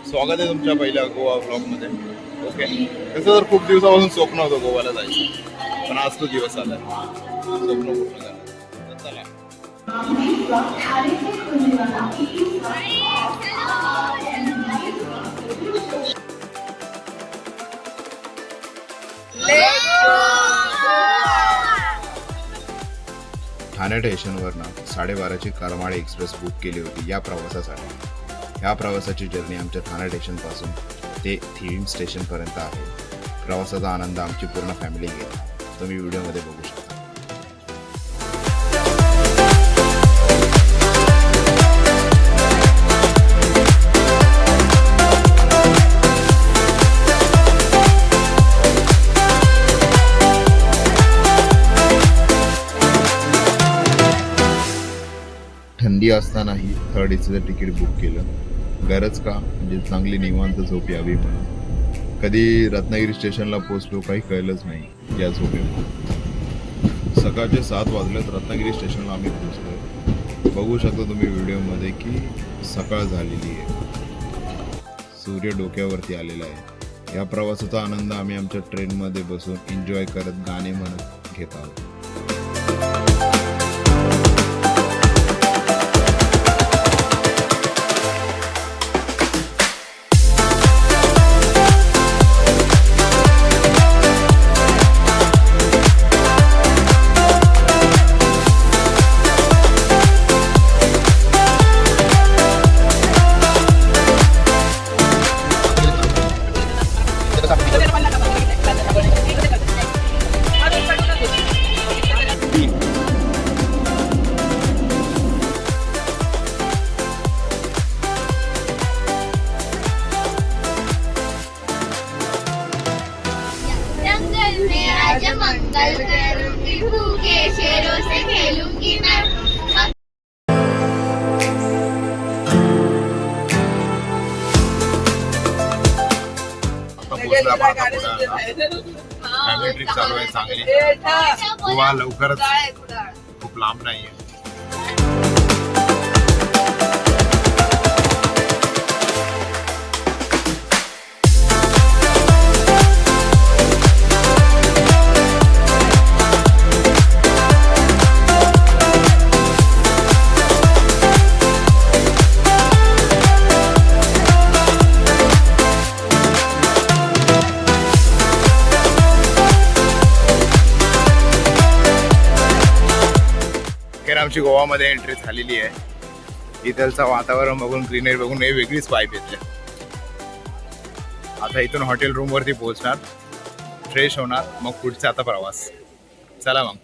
स्वागत आहे तुमच्या पहिल्या गोवा व्लॉगमध्ये. ओके, तसं तर खूप दिवसापासून स्वप्न होतं गोव्याला जायचं, पण आज तो दिवस आला, स्वप्न पूर्ण झालं. तर चला. ठाणे स्टेशनवरनं 12:30ची करमाळे एक्सप्रेस बुक केली होती या प्रवासासाठी. या प्रवासाची जर्नी आमच्या ठाणे स्टेशनपासून ते थिविम स्टेशनपर्यंत आहे. प्रवासाचा आनंद आमची पूर्ण फॅमिली घेतला, तुम्ही व्हिडिओमध्ये बघू शकता. थंडी असतानाही थर्ड एसीचं तिकीट बुक केलं. गरज का, म्हणजे चांगली निवांत झोप यावी म्हणून. कधी रत्नागिरी स्टेशनला पोहोचलो काही कळलंच नाही या झोपेमुळे. सकाळचे 7 वाजलेत, रत्नागिरी स्टेशनला आम्ही पोहोचलो. बघू शकता तुम्ही व्हिडिओमध्ये की सकाळ झालेली आहे, सूर्य डोक्यावरती आलेला आहे. या प्रवासाचा आनंद आम्ही आमच्या ट्रेनमध्ये बसून एन्जॉय करत गाणे म्हणत घेत आहोत. मंगल करूंगी, भूखे शेरों से खेलूंगी मैं. फॅमिली ट्रिप चालू आहे चांगली. गोवा लवकरच, खूप लांब नाहीये. आमची गोवामध्ये एंट्री झालेली आहे. इथलचं वातावरण बघून, ग्रीनरी बघून हे वेगळीच वाईब येते. आता इथून हॉटेल रूम वरती पोहोचणार, फ्रेश होणार, मग पुढचा आता प्रवास. चला मग.